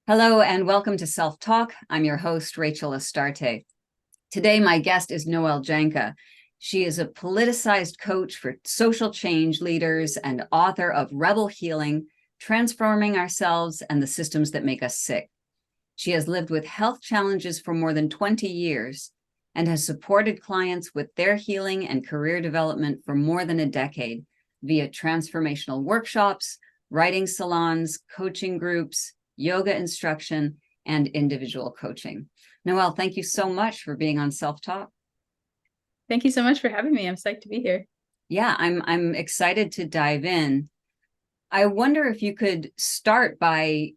Hello and welcome to Self Talk. I'm your host, Rachel Astarte. Today, my guest is Noëlle Janka. She is a politicized coach for social change leaders and author of Rebel Healing, Transforming Ourselves and the Systems That Make Us Sick. She has lived with health challenges for more than 20 years and has supported clients with their healing and career development for more than a decade via transformational workshops, writing salons, coaching groups, yoga instruction, and individual coaching. Noëlle, thank you so much for being on Self Talk. Thank you so much for having me. I'm psyched to be here. Yeah, I'm excited to dive in. I wonder if you could start by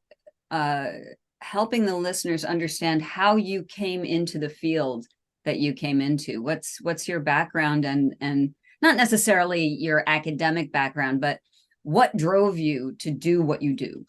helping the listeners understand how you came into the field that you came into. What's your background and not necessarily your academic background, but what drove you to do what you do?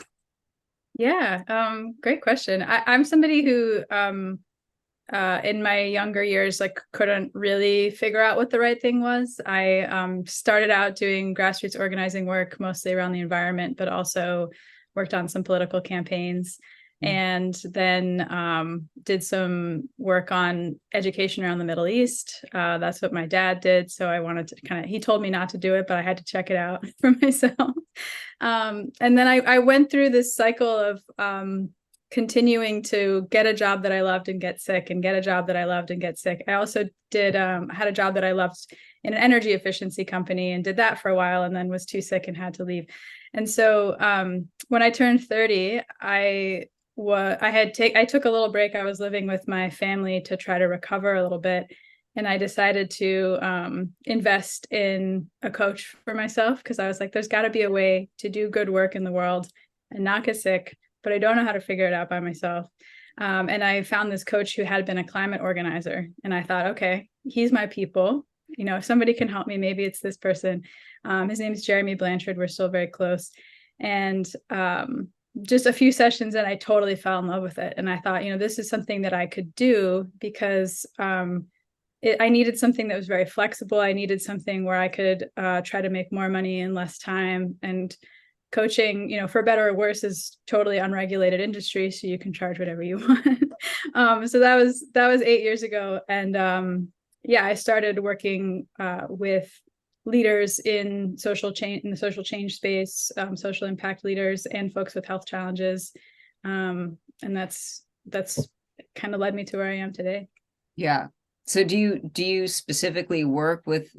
Yeah, great question. I'm somebody who in my younger years couldn't really figure out what the right thing was. I started out doing grassroots organizing work, mostly around the environment, but also worked on some political campaigns. And then did some work on education around the Middle East. That's what my dad did. So I wanted to he told me not to do it, but I had to check it out for myself. And then I went through this cycle of continuing to get a job that I loved and get sick, and get a job that I loved and get sick. I also had a job that I loved in an energy efficiency company and did that for a while, and then was too sick and had to leave. And so when I turned 30, I took a little break. I was living with my family to try to recover a little bit. And I decided to invest in a coach for myself, because I was like, there's got to be a way to do good work in the world and not get sick, but I don't know how to figure it out by myself. And I found this coach who had been a climate organizer. And I thought, okay, he's my people. You know, if somebody can help me, maybe it's this person. His name is Jeremy Blanchard. We're still very close. And just a few sessions and I totally fell in love with it. And I thought, this is something that I could do, because I needed something that was very flexible. I needed something where I could try to make more money in less time. And coaching, for better or worse, is totally unregulated industry, so you can charge whatever you want. So that was 8 years ago. And I started working with leaders in the social change space, social impact leaders, and folks with health challenges. And that's kind of led me to where I am today. Yeah. So do you specifically work with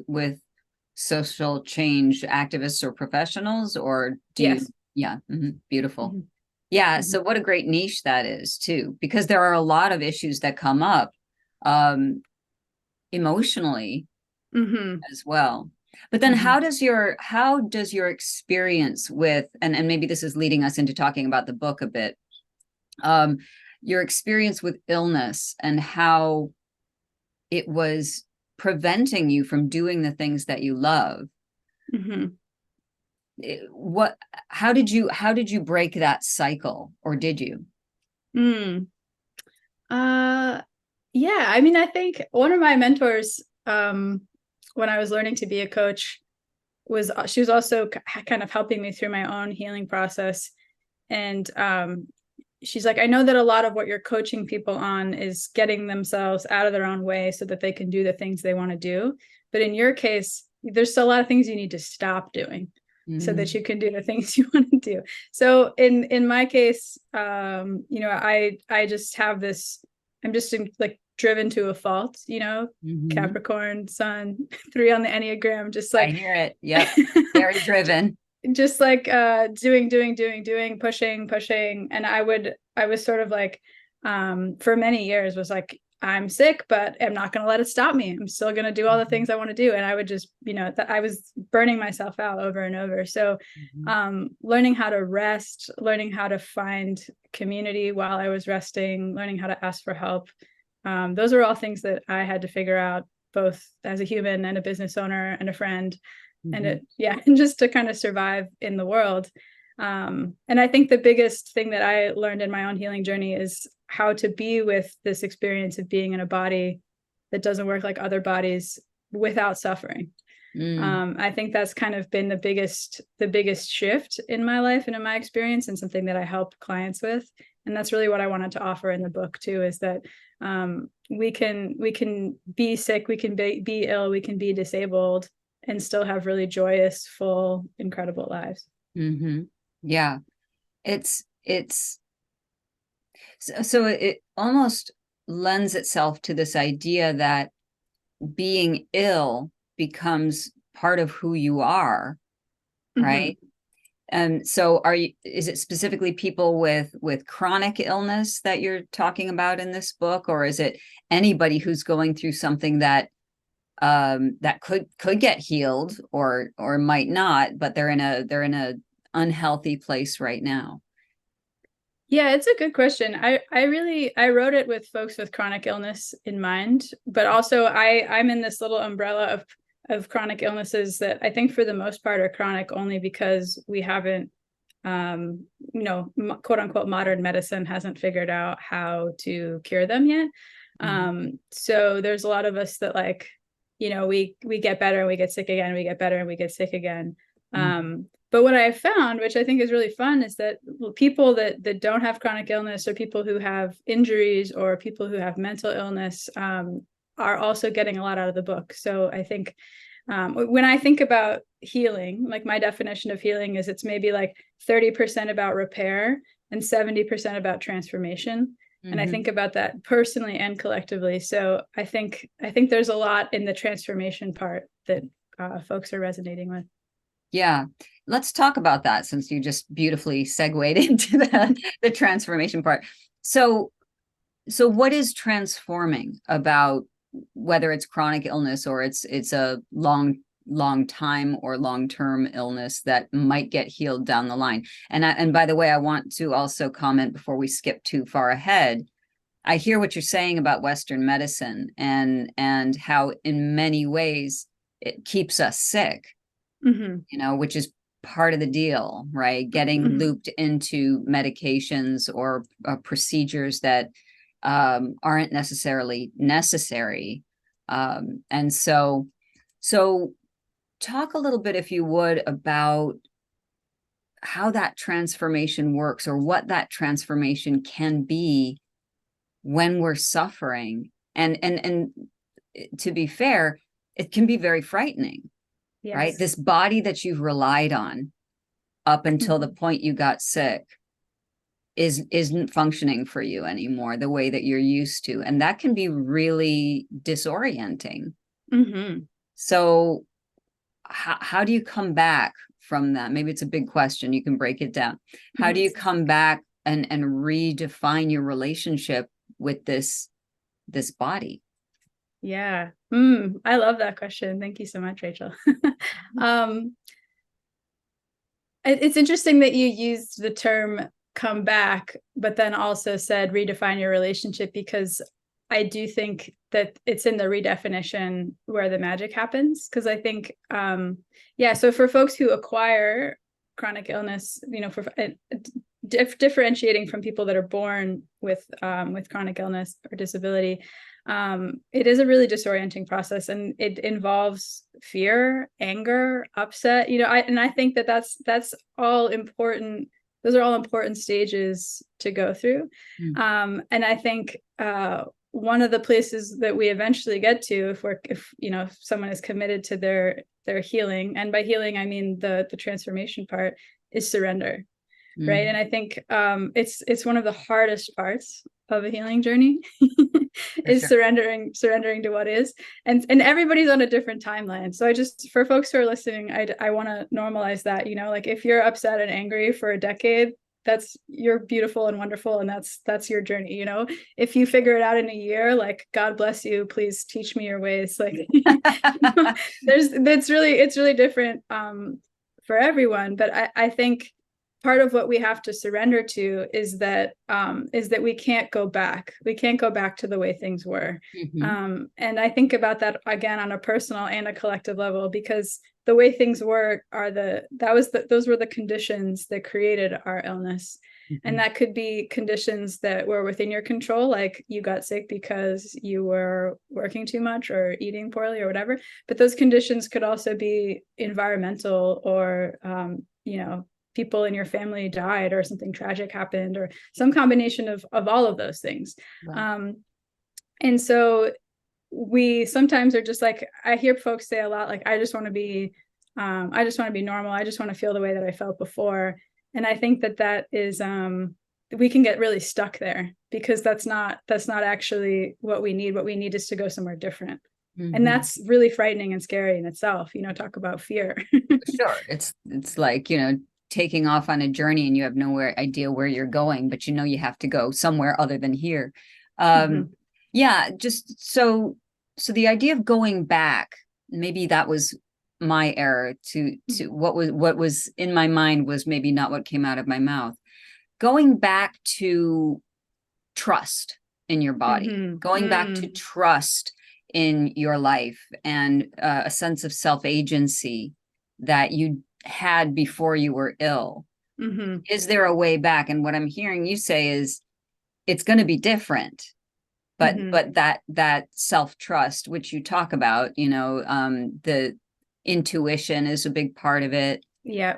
social change activists or professionals, or do Yes. you? Yeah. Beautiful. Mm-hmm. Yeah. Mm-hmm. So what a great niche that is too, because there are a lot of issues that come up emotionally as well. But then how does your experience with, and maybe this is leading us into talking about the book a bit, your experience with illness and how it was preventing you from doing the things that you love. How did you break that cycle, or did you? Yeah, I mean, I think one of my mentors, when I was learning to be a coach, she was also kind of helping me through my own healing process. And she's like, I know that a lot of what you're coaching people on is getting themselves out of their own way so that they can do the things they want to do. But in your case, there's still a lot of things you need to stop doing so that you can do the things you want to do. So in my case, I just have this, I'm just driven to a fault, Capricorn, Sun, 3 on the Enneagram, just I hear it. Yep. Very driven. Just doing, pushing. And I was sort of for many years was like, I'm sick, but I'm not going to let it stop me. I'm still going to do all the things I want to do. And I would just, I was burning myself out over and over. So learning how to rest, learning how to find community while I was resting, learning how to ask for help. Those are all things that I had to figure out, both as a human and a business owner and a friend. And and just to kind of survive in the world. And I think the biggest thing that I learned in my own healing journey is how to be with this experience of being in a body that doesn't work like other bodies without suffering. I think that's kind of been the biggest shift in my life and in my experience, and something that I help clients with, And that's really what I wanted to offer in the book too, is that we can be sick, we can be ill, we can be disabled and still have really joyous, full, incredible lives. Yeah, it's so it almost lends itself to this idea that being ill becomes part of who you are, right? And so is it specifically people with chronic illness that you're talking about in this book, or is it anybody who's going through something that that could get healed or might not, but they're in a unhealthy place right now? Yeah, it's a good question. I wrote it with folks with chronic illness in mind, but also I'm in this little umbrella of chronic illnesses that I think for the most part are chronic only because we haven't, quote unquote, modern medicine hasn't figured out how to cure them yet. So there's a lot of us that like, we get better and we get sick again, we get better and we get sick again. But what I found, which I think is really fun, is that people that don't have chronic illness, or people who have injuries, or people who have mental illness, are also getting a lot out of the book. So I think when I think about healing, like my definition of healing is it's maybe like 30% about repair and 70% about transformation. And I think about that personally and collectively. So I think there's a lot in the transformation part that folks are resonating with. Yeah, let's talk about that, since you just beautifully segued into the transformation part. So what is transforming about whether it's chronic illness or it's a long time or long-term illness that might get healed down the line? And by the way, I want to also comment before we skip too far ahead. I hear what you're saying about Western medicine and how in many ways it keeps us sick, which is part of the deal, right? Getting looped into medications or procedures that aren't necessarily necessary. And so talk a little bit, if you would, about how that transformation works, or what that transformation can be when we're suffering. And to be fair, it can be very frightening. Yes. Right? This body that you've relied on up until the point you got sick isn't functioning for you anymore the way that you're used to. And that can be really disorienting. So how do you come back from that? Maybe it's a big question. You can break it down. How do you come back and redefine your relationship with this body? Yeah. I love that question. Thank you so much, Rachel. It's interesting that you used the term come back, but then also said redefine your relationship, because I do think that it's in the redefinition where the magic happens. Because I think, so for folks who acquire chronic illness, for differentiating from people that are born with chronic illness or disability, it is a really disorienting process, and it involves fear, anger, upset. I think that's all important. Those are all important stages to go through. And I think one of the places that we eventually get to, if someone is committed to their healing, and by healing I mean the transformation part, is surrender. Right. And I think it's one of the hardest parts of a healing journey is surrendering to what is. And everybody's on a different timeline. So for folks who are listening, I want to normalize that, like if you're upset and angry for a decade, you're beautiful and wonderful. And that's your journey. If you figure it out in a year, like, God bless you, please teach me your ways. Like it's really different for everyone. But I think part of what we have to surrender to is that we can't go back. We can't go back to the way things were. And I think about that again on a personal and a collective level, because the way things were those were the conditions that created our illness. And that could be conditions that were within your control, like you got sick because you were working too much or eating poorly or whatever. But those conditions could also be environmental or people in your family died or something tragic happened or some combination of all of those things. Right. And so we sometimes are just like, I hear folks say a lot, like, I just want to be normal. I just want to feel the way that I felt before. And I think that is, we can get really stuck there, because that's not actually what we need. What we need is to go somewhere different. Mm-hmm. And that's really frightening and scary in itself, talk about fear. Sure. It's like, taking off on a journey and you have no idea where you're going, but you have to go somewhere other than here. Mm-hmm. Yeah, just so the idea of going back, maybe that was my error to what was in my mind was maybe not what came out of my mouth. Going back to trust in your body, mm-hmm. going back to trust in your life, and a sense of self-agency that you had before you were ill. Mm-hmm. Is there a way back? And what I'm hearing you say is it's going to be different, but mm-hmm. but that self-trust, which you talk about, the intuition is a big part of it. Yeah.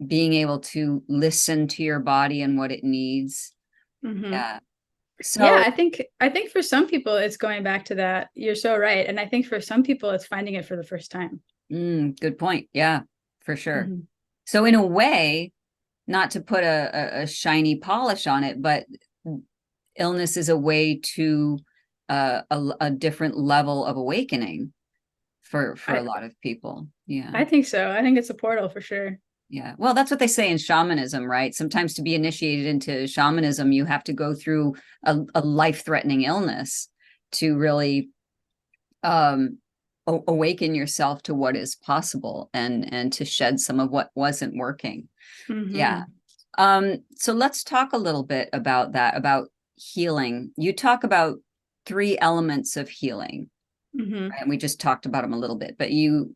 Being able to listen to your body and what it needs. Mm-hmm. Yeah. So yeah, I think for some people it's going back to that. You're so right. And I think for some people it's finding it for the first time. Good point. Yeah, for sure. Mm-hmm. So in a way, not to put a shiny polish on it, but illness is a way to a different level of awakening for a lot of people. Yeah, I think so. I think it's a portal for sure. Yeah. Well, that's what they say in shamanism, right? Sometimes to be initiated into shamanism, you have to go through a life-threatening illness to really awaken yourself to what is possible and to shed some of what wasn't working. Mm-hmm. Yeah. So let's talk a little bit about that, about healing. You talk about 3 elements of healing, mm-hmm. and we just talked about them a little bit, but you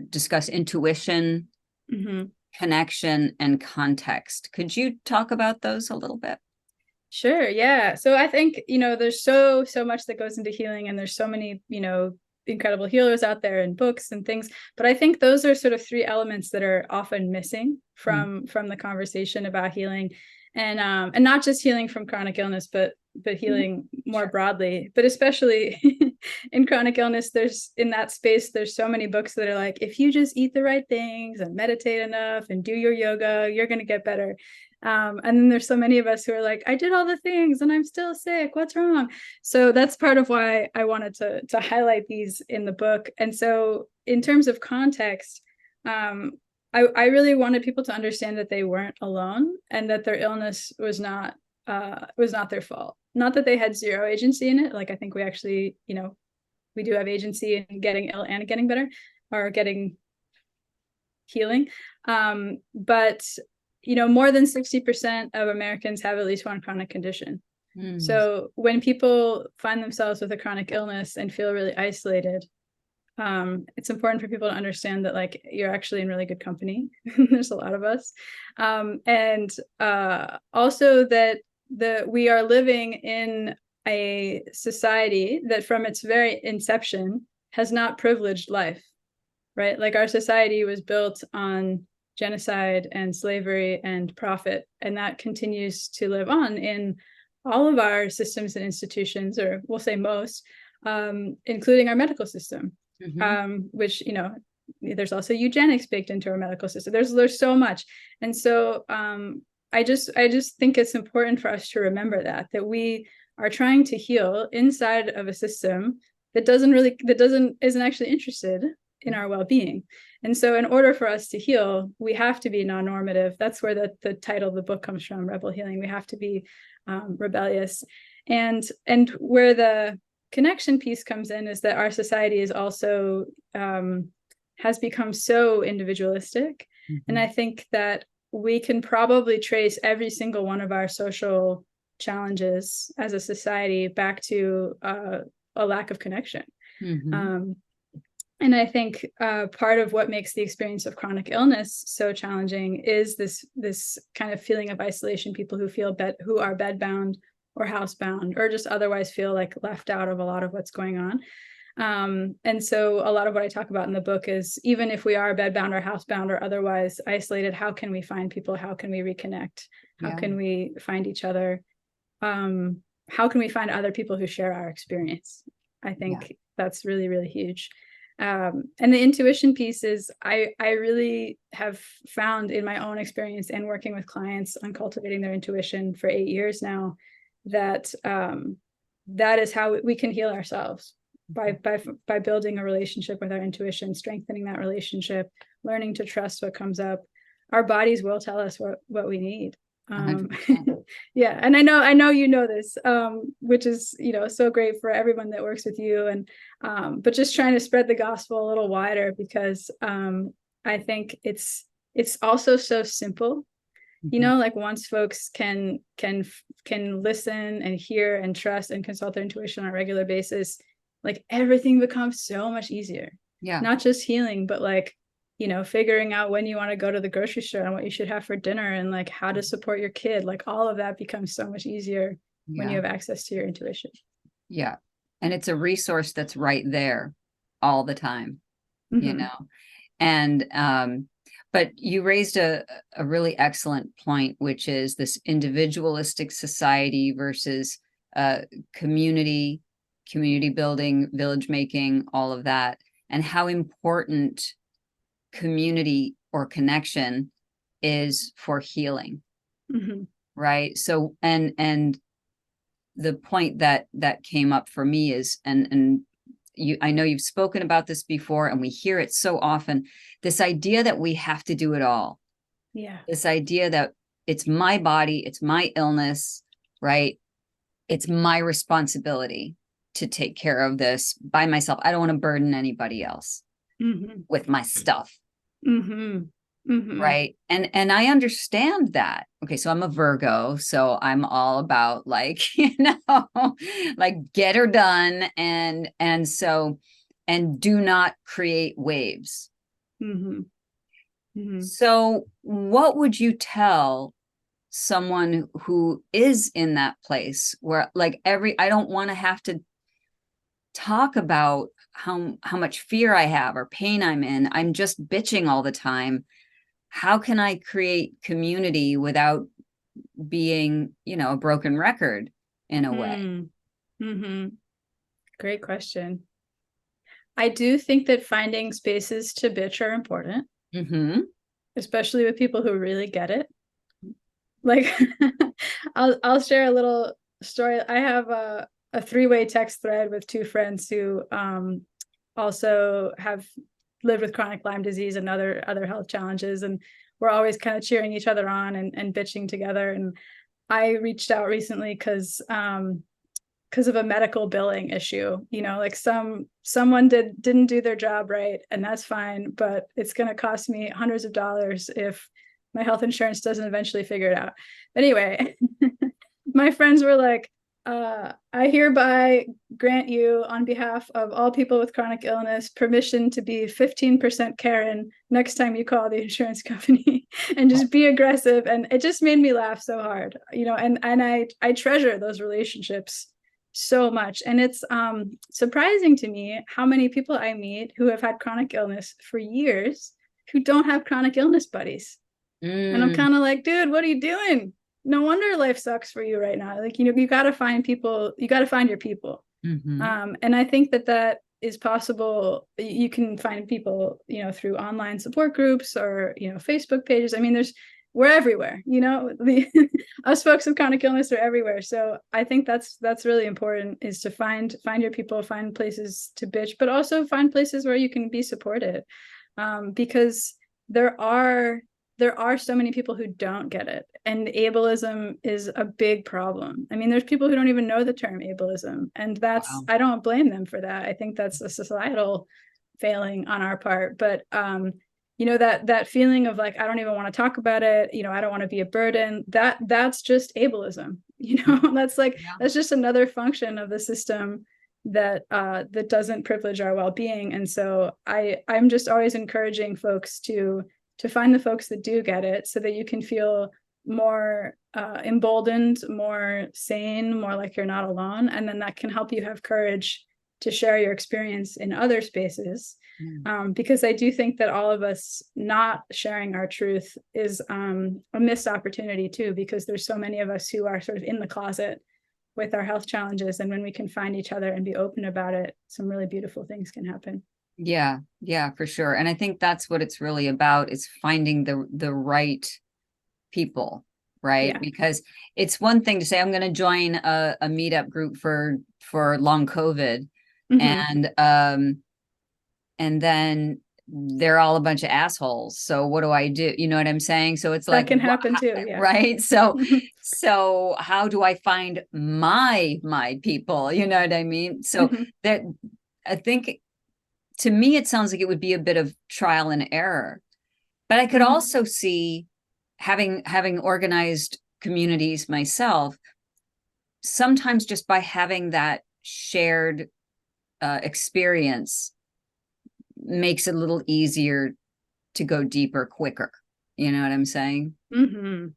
discuss intuition, mm-hmm. connection, and context. Could you talk about those a little bit? Sure. Yeah. So I think, there's so much that goes into healing, and there's so many, incredible healers out there and books and things. But I think those are sort of 3 elements that are often missing from the conversation about healing, and not just healing from chronic illness, but healing more broadly. But especially in chronic illness, there's so many books that are like, if you just eat the right things and meditate enough and do your yoga, you're going to get better. And then there's so many of us who are like, I did all the things and I'm still sick. What's wrong? So that's part of why I wanted to highlight these in the book. And so in terms of context, I really wanted people to understand that they weren't alone, and that their illness was not their fault. Not that they had zero agency in it. Like, I think we actually, we do have agency in getting ill and getting better, or getting healing. But more than 60% of Americans have at least one chronic condition. Mm. So when people find themselves with a chronic illness and feel really isolated, it's important for people to understand that, like, you're actually in really good company. There's a lot of us. And also that we are living in a society that from its very inception has not privileged life, right? Like, our society was built on genocide and slavery and profit, and that continues to live on in all of our systems and institutions, or we'll say most, including our medical system, mm-hmm. Which, there's also eugenics baked into our medical system. There's so much. And so I just think it's important for us to remember that we are trying to heal inside of a system that isn't actually interested in our well-being. And so in order for us to heal, we have to be non-normative. That's where the title of the book comes from, Rebel Healing. We have to be rebellious. And where the connection piece comes in is that our society is also has become so individualistic. Mm-hmm. And I think that we can probably trace every single one of our social challenges as a society back to a lack of connection. Mm-hmm. And I think part of what makes the experience of chronic illness so challenging is this kind of feeling of isolation. People who are bedbound or housebound, or just otherwise feel like left out of a lot of what's going on. And so a lot of what I talk about in the book is, even if we are bedbound or housebound or otherwise isolated, how can we find people? How can we reconnect? How can we find each other? How can we find other people who share our experience? I think that's really, really huge. And the intuition piece is, I really have found in my own experience and working with clients on cultivating their intuition for 8 years now, that that is how we can heal ourselves, by building a relationship with our intuition, strengthening that relationship, learning to trust what comes up. Our bodies will tell us what we need. Yeah, and I know you know this, which is, you know, so great for everyone that works with you, and but just trying to spread the gospel a little wider, because I think it's also so simple, you know, like once folks can listen and hear and trust and consult their intuition on a regular basis, like everything becomes so much easier. Not just healing, but like, you know, figuring out when you want to go to the grocery store and what you should have for dinner, and like how to support your kid. Like all of that becomes so much easier when you have access to your intuition. Yeah. And it's a resource that's right there all the time, you know. And but you raised a really excellent point, which is this individualistic society versus community building, village making, all of that, and how important community or connection is for healing. Right. So, and the point that came up for me is, and I know you've spoken about this before, and we hear it so often, this idea that we have to do it all. This idea that it's my body, it's my illness, right? It's my responsibility to take care of this by myself. I don't want to burden anybody else with my stuff. Right. And I understand that. Okay. So I'm a Virgo, so I'm all about like, you know, like get her done. And so, and do not create waves. So what would you tell someone who is in that place where like I don't want to have to talk about how much fear I have or pain I'm in. I'm just bitching all the time. How can I create community without being, you know, a broken record in a way? Great question. I do think that finding spaces to bitch are important, especially with people who really get it. Like, I'll share a little story. I have a 3-way text thread with 2 friends who also have lived with chronic Lyme disease and other health challenges, and we're always kind of cheering each other on and bitching together. And I reached out recently because of a medical billing issue. You know, like someone didn't do their job right, and that's fine, but it's going to cost me hundreds of dollars if my health insurance doesn't eventually figure it out. Anyway, my friends were like, I hereby grant you, on behalf of all people with chronic illness, permission to be 15% Karen next time you call the insurance company, and just be aggressive. And it just made me laugh so hard, you know, and I treasure those relationships so much. And it's surprising to me how many people I meet who have had chronic illness for years who don't have chronic illness buddies. And I'm kind of like, dude, what are you doing? No wonder life sucks for you right now. Like, you know, you got to find people, you got to find your people. And I think that is possible. You can find people, you know, through online support groups or, you know, Facebook pages. I mean, we're everywhere, you know, us folks with chronic illness are everywhere. So I think that's really important, is to find your people, find places to bitch, but also find places where you can be supported. Because there are so many people who don't get it. And ableism is a big problem. I mean, there's people who don't even know the term ableism. And I don't blame them for that. I think that's a societal failing on our part. But, you know, that feeling of like, I don't even want to talk about it. You know, I don't want to be a burden. That's just ableism. You know, that's just another function of the system that doesn't privilege our well-being. And so I'm just always encouraging folks to find the folks that do get it, so that you can feel more emboldened, more sane, more like you're not alone. And then that can help you have courage to share your experience in other spaces. Because I do think that all of us not sharing our truth is a missed opportunity too, because there's so many of us who are sort of in the closet with our health challenges. And when we can find each other and be open about it, some really beautiful things can happen. Yeah, for sure. And I think that's what it's really about, is finding the right people, right? Yeah. Because it's one thing to say, I'm going to join a meetup group for long COVID. And then they're all a bunch of assholes. So what do I do? You know what I'm saying? So it's like, that can happen too. Yeah. Right. So how do I find my people? You know what I mean? So that, I think, to me, it sounds like it would be a bit of trial and error, but I could also see, having organized communities myself, sometimes just by having that shared experience makes it a little easier to go deeper quicker. You know what I'm saying?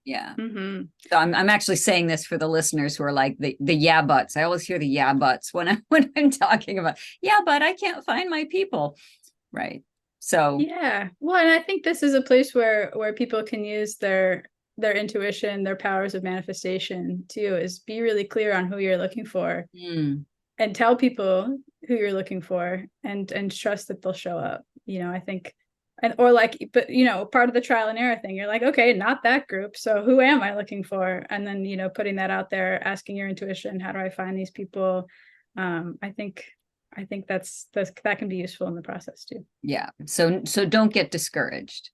Yeah. So I'm actually saying this for the listeners who are like the yeah buts. I always hear the yeah buts when I'm talking about, yeah, but I can't find my people. Right. So yeah. Well, and I think this is a place where people can use their intuition, their powers of manifestation too, is be really clear on who you're looking for and tell people who you're looking for, and trust that they'll show up. I think, but part of the trial and error thing, you're like, okay, not that group, so who am I looking for? And then putting that out there, asking your intuition, how do I find these people? I think that can be useful in the process too. Yeah. So don't get discouraged,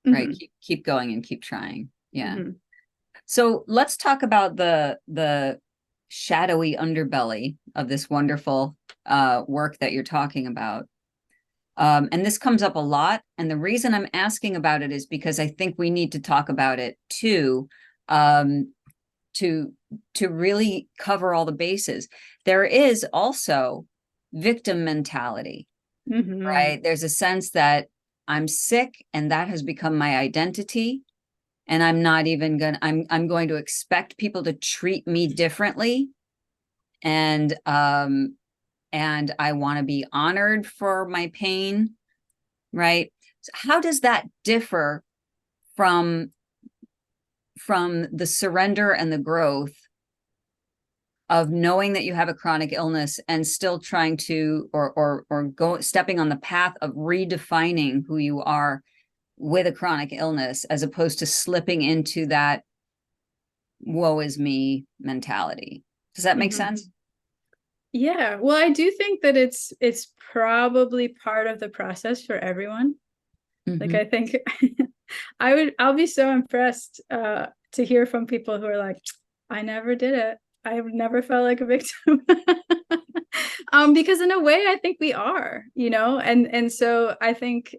right? Keep going and keep trying. Yeah. So let's talk about the shadowy underbelly of this wonderful work that you're talking about. And this comes up a lot. And the reason I'm asking about it is because I think we need to talk about it too, to really cover all the bases. There is also victim mentality, right? There's a sense that I'm sick and that has become my identity. And I'm not even I'm going to expect people to treat me differently. And I want to be honored for my pain, right? So how does that differ from the surrender and the growth of knowing that you have a chronic illness and still trying to, or stepping on the path of redefining who you are with a chronic illness, as opposed to slipping into that woe is me mentality? Does that make sense? Yeah. Well, I do think that it's probably part of the process for everyone. Like, I think I'll be so impressed to hear from people who are like, I never did it. I've never felt like a victim. Because in a way, I think we are, and so I think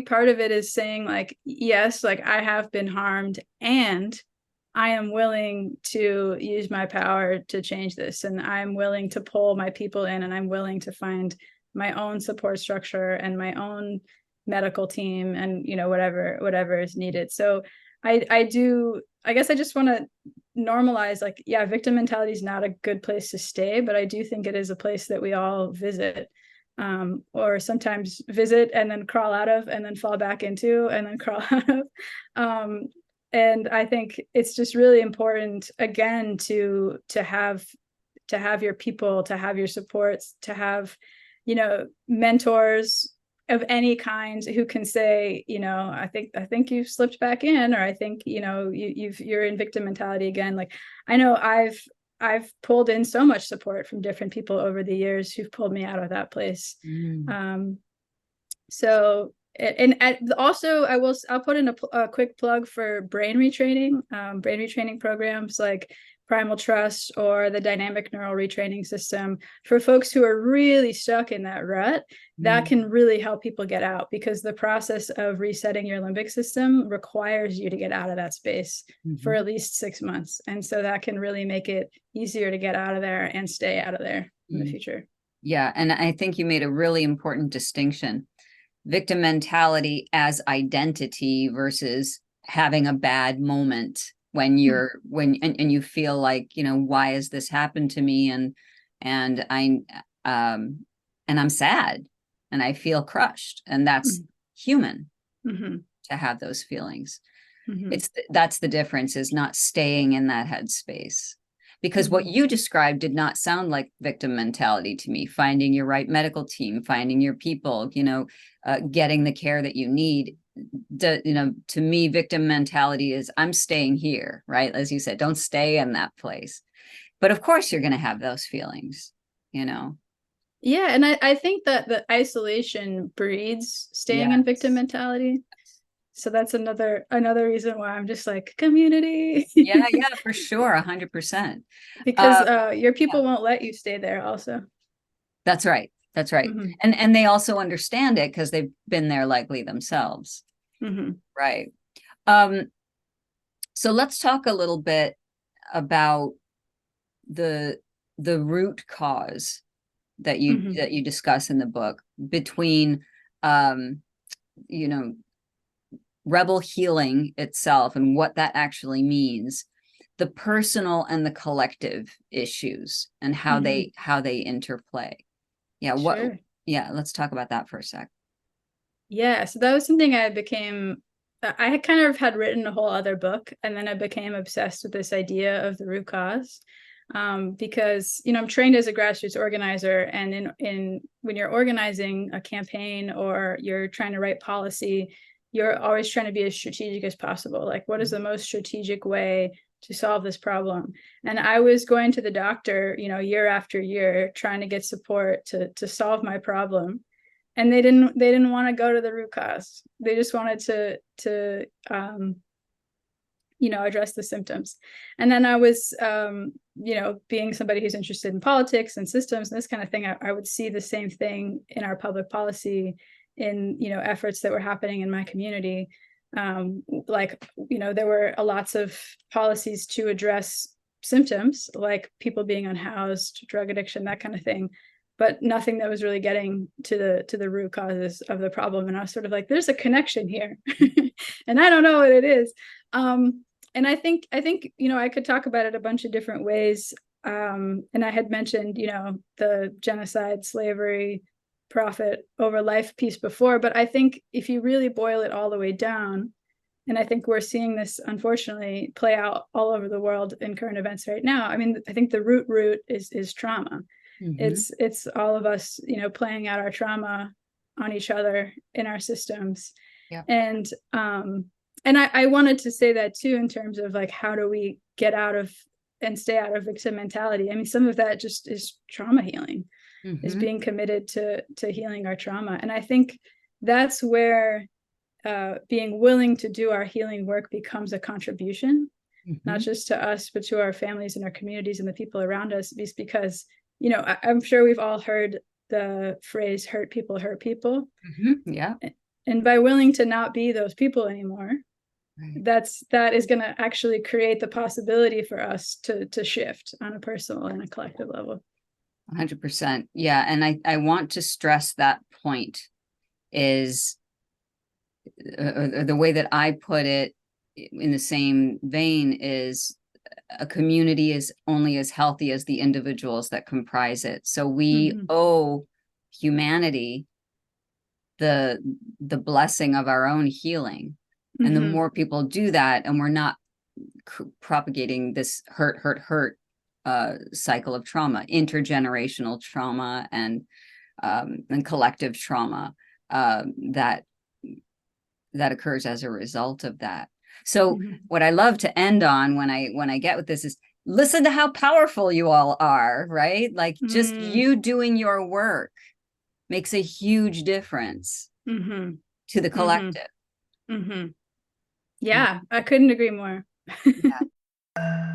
part of it is saying, like, yes, like, I have been harmed, and I am willing to use my power to change this, and I'm willing to pull my people in, and I'm willing to find my own support structure and my own medical team, and whatever is needed. So I guess I just want to normalize, like, yeah, victim mentality is not a good place to stay, but I do think it is a place that we all visit, or sometimes visit and then crawl out of, and then fall back into, and then crawl out of. And I think it's just really important, again, to have your people, to have your supports, to have, mentors of any kind who can say, I think you've slipped back in, or I think, you're in victim mentality again. Like, I know I've pulled in so much support from different people over the years who've pulled me out of that place. So, and also I'll put in a quick plug for brain retraining programs like Primal Trust or the dynamic neural retraining system for folks who are really stuck in that rut. That can really help people get out, because the process of resetting your limbic system requires you to get out of that space for at least 6 months. And so that can really make it easier to get out of there and stay out of there in the future. Yeah. And I think you made a really important distinction. Victim mentality as identity versus having a bad moment when you're and you feel like, why has this happened to me? And I and I'm sad and I feel crushed, and that's human to have those feelings. That's the difference, is not staying in that headspace. Because what you described did not sound like victim mentality to me. Finding your right medical team, finding your people, getting the care that you need. To me, victim mentality is, I'm staying here, right? As you said, don't stay in that place. But of course, you're going to have those feelings, Yeah, and I think that the isolation breeds staying in victim mentality. So that's another reason why I'm just like, community. Yeah, for sure, 100%. Because your people won't let you stay there also. That's right. That's right. And they also understand it because they've been there likely themselves. Right. So let's talk a little bit about the root cause that you discuss in the book between rebel healing itself and what that actually means, the personal and the collective issues, and how they interplay. Sure. Let's talk about that for a sec. Yeah, so that was something I had kind of had written a whole other book, and then I became obsessed with this idea of the root cause. Because I'm trained as a grassroots organizer, and in when you're organizing a campaign or you're trying to write policy, you're always trying to be as strategic as possible. Like, what is the most strategic way to solve this problem? And I was going to the doctor, year after year, trying to get support to solve my problem, and they didn't want to go to the root cause. They just wanted to address the symptoms. And then I was, being somebody who's interested in politics and systems and this kind of thing, I would see the same thing in our public policy, in, efforts that were happening in my community. There were lots of policies to address symptoms, like people being unhoused, drug addiction, that kind of thing, but nothing that was really getting to the root causes of the problem. And I was sort of like, there's a connection here, and I don't know what it is. And I think, I could talk about it a bunch of different ways. And I had mentioned, the genocide, slavery, profit over life piece before, but I think if you really boil it all the way down, and I think we're seeing this, unfortunately, play out all over the world in current events right now. I mean, I think the root is trauma. It's all of us, playing out our trauma on each other in our systems. Yeah. And I wanted to say that too, in terms of like, how do we get out of and stay out of victim mentality? I mean, some of that just is trauma healing, is being committed to healing our trauma. And I think that's where being willing to do our healing work becomes a contribution, not just to us, but to our families and our communities and the people around us. Because, I'm sure we've all heard the phrase, hurt people hurt people. Yeah. And by willing to not be those people anymore, that is going to actually create the possibility for us to shift on a personal and a collective level. 100%. Yeah. And I want to stress that point is, the way that I put it in the same vein, is a community is only as healthy as the individuals that comprise it. So we owe humanity the blessing of our own healing. And the more people do that, and we're not propagating this hurt cycle of trauma, intergenerational trauma and collective trauma that occurs as a result of that. So what I love to end on when I get with this is, listen to how powerful you all are, right? Like, just you doing your work makes a huge difference to the collective. Yeah, I couldn't agree more. Yeah.